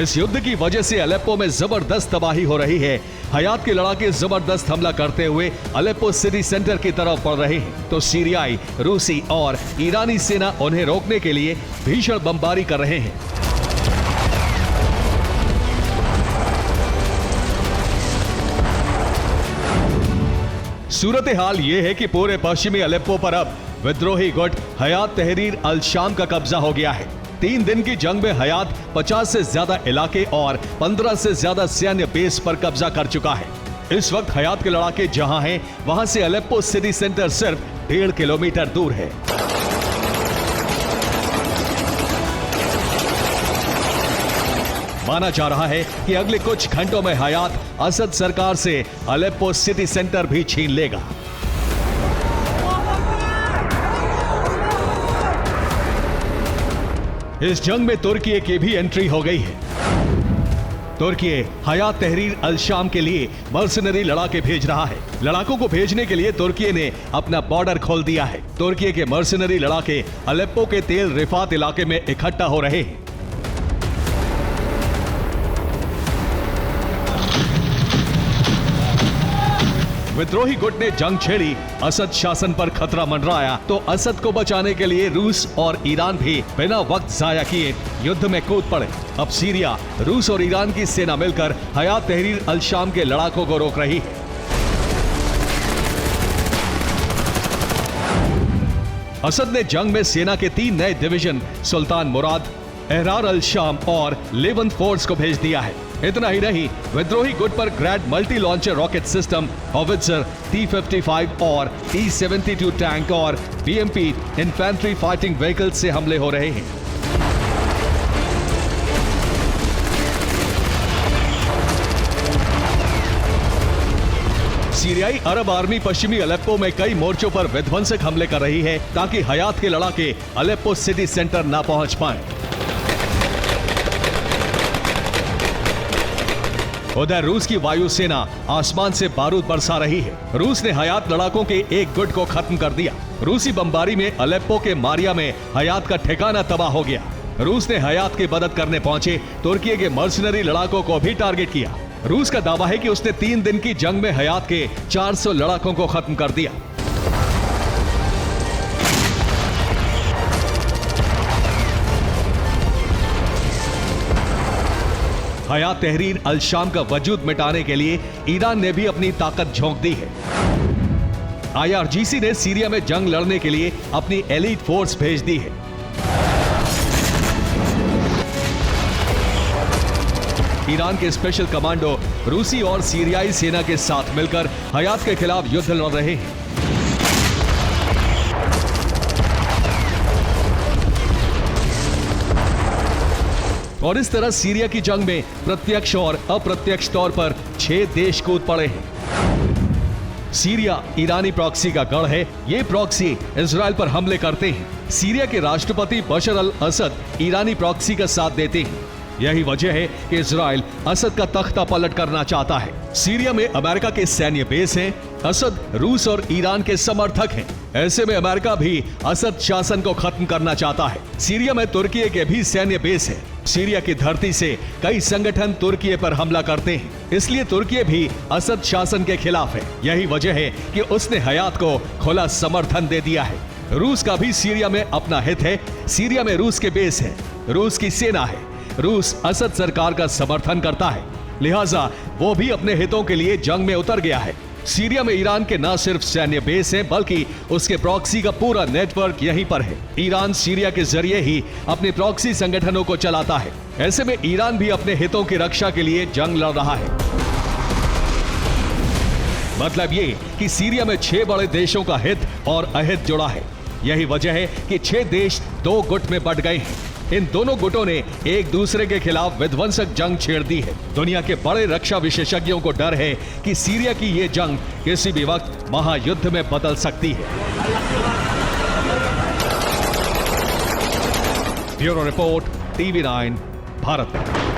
इस युद्ध की वजह से अलेप्पो में जबरदस्त तबाही हो रही है। हयात के लड़ाके जबरदस्त हमला करते हुए अलेप्पो सिटी सेंटर की तरफ बढ़ रहे हैं, तो सीरियाई, रूसी और ईरानी सेना उन्हें रोकने के लिए भीषण बमबारी कर रहे हैं। सूरत हाल यह है कि पूरे पश्चिमी अलेप्पो पर अब विद्रोही गुट हयात तहरीर अल शाम का कब्जा हो गया है। 3 दिन की जंग में हयात 50 से ज्यादा इलाके और 15 से ज्यादा सैन्य बेस पर कब्जा कर चुका है। इस वक्त हयात के लड़ाके जहां हैं, वहां से अलेप्पो सिटी सेंटर सिर्फ 1.5 किलोमीटर दूर है। माना जा रहा है कि अगले कुछ घंटों में हयात असद सरकार से अलेप्पो सिटी सेंटर भी छीन लेगा। इस जंग में तुर्की की भी एंट्री हो गई है। तुर्की हयात तहरीर अल शाम के लिए मर्सनरी लड़ाके भेज रहा है। लड़ाकों को भेजने के लिए तुर्की ने अपना बॉर्डर खोल दिया है। तुर्की के मर्सनरी लड़ाके अलेप्पो के तेल रिफात इलाके में इकट्ठा हो रहे हैं। विद्रोही गुट ने जंग छेड़ी, असद शासन पर खतरा मंडराया, तो असद को बचाने के लिए रूस और ईरान भी बिना वक्त जाया किए युद्ध में कूद पड़े। अब सीरिया, रूस और ईरान की सेना मिलकर हयात तहरीर अल शाम के लड़ाकों को रोक रही है। असद ने जंग में सेना के 3 नए डिवीजन सुल्तान मुराद, एहरार अल शाम और लेवंत फोर्स को भेज दिया है। इतना ही नहीं, विद्रोही गुट पर Grad multi launcher rocket system, howitzer, T-55 और T-72 टैंक और BMP इन्फेंट्री फाइटिंग व्हीकल से हमले हो रहे हैं। सीरियाई अरब आर्मी पश्चिमी अलेप्पो में कई मोर्चों पर विध्वंसक हमले कर रही है, ताकि हयात के लड़ाके अलेप्पो सिटी सेंटर ना पहुंच पाएं। उधर रूस की वायुसेना आसमान से बारूद बरसा रही है। रूस ने हयात लड़ाकों के एक गुट को खत्म कर दिया। रूसी बमबारी में अलेप्पो के मारिया में हयात का ठिकाना तबाह हो गया। रूस ने हयात की मदद करने पहुंचे तुर्की के मर्सनरी लड़ाकों को भी टारगेट किया। रूस का दावा है कि उसने 3 दिन की जंग में हयात के 400 लड़ाकों को खत्म कर दिया। हयात तहरीर अल शाम का वजूद मिटाने के लिए ईरान ने भी अपनी ताकत झोंक दी है। IRGC ने सीरिया में जंग लड़ने के लिए अपनी एलीट फोर्स भेज दी है। ईरान के स्पेशल कमांडो रूसी और सीरियाई सेना के साथ मिलकर हयात के खिलाफ युद्ध लड़ रहे हैं। और इस तरह सीरिया की जंग में प्रत्यक्ष और अप्रत्यक्ष तौर पर 6 देश कूद पड़े हैं। सीरिया ईरानी प्रॉक्सी का गढ़ है। ये प्रॉक्सी इजराइल पर हमले करते हैं। सीरिया के राष्ट्रपति बशर अल असद ईरानी प्रॉक्सी का साथ देते हैं। यही वजह है कि इजराइल असद का तख्ता पलट करना चाहता है। सीरिया में अमेरिका के सैन्य बेस हैं। असद रूस और ईरान के समर्थक हैं। ऐसे में अमेरिका भी असद शासन को खत्म करना चाहता है। सीरिया में तुर्की के भी सैन्य बेस है। सीरिया की धरती से कई संगठन तुर्की पर हमला करते हैं, इसलिए तुर्की भी असद शासन के खिलाफ है। यही वजह है कि उसने हयात को खुला समर्थन दे दिया है। रूस का भी सीरिया में अपना हित है। सीरिया में रूस के बेस है, रूस की सेना है। रूस असद सरकार का समर्थन करता है, लिहाजा वो भी अपने हितों के लिए जंग में उतर गया है। सीरिया में ईरान के न सिर्फ सैन्य बेस हैं, बल्कि उसके प्रॉक्सी का पूरा नेटवर्क यहीं पर है। ईरान सीरिया के जरिए ही अपने प्रॉक्सी संगठनों को चलाता है। ऐसे में ईरान भी अपने हितों की रक्षा के लिए जंग लड़ रहा है। मतलब ये कि सीरिया में 6 बड़े देशों का हित और अहित जुड़ा है। यही वजह है कि 6 देश 2 गुट में बंट गए हैं। इन दोनों गुटों ने एक दूसरे के खिलाफ विध्वंसक जंग छेड़ दी है। दुनिया के बड़े रक्षा विशेषज्ञों को डर है कि सीरिया की ये जंग किसी भी वक्त महायुद्ध में बदल सकती है। Bureau report, TV9 Bharat.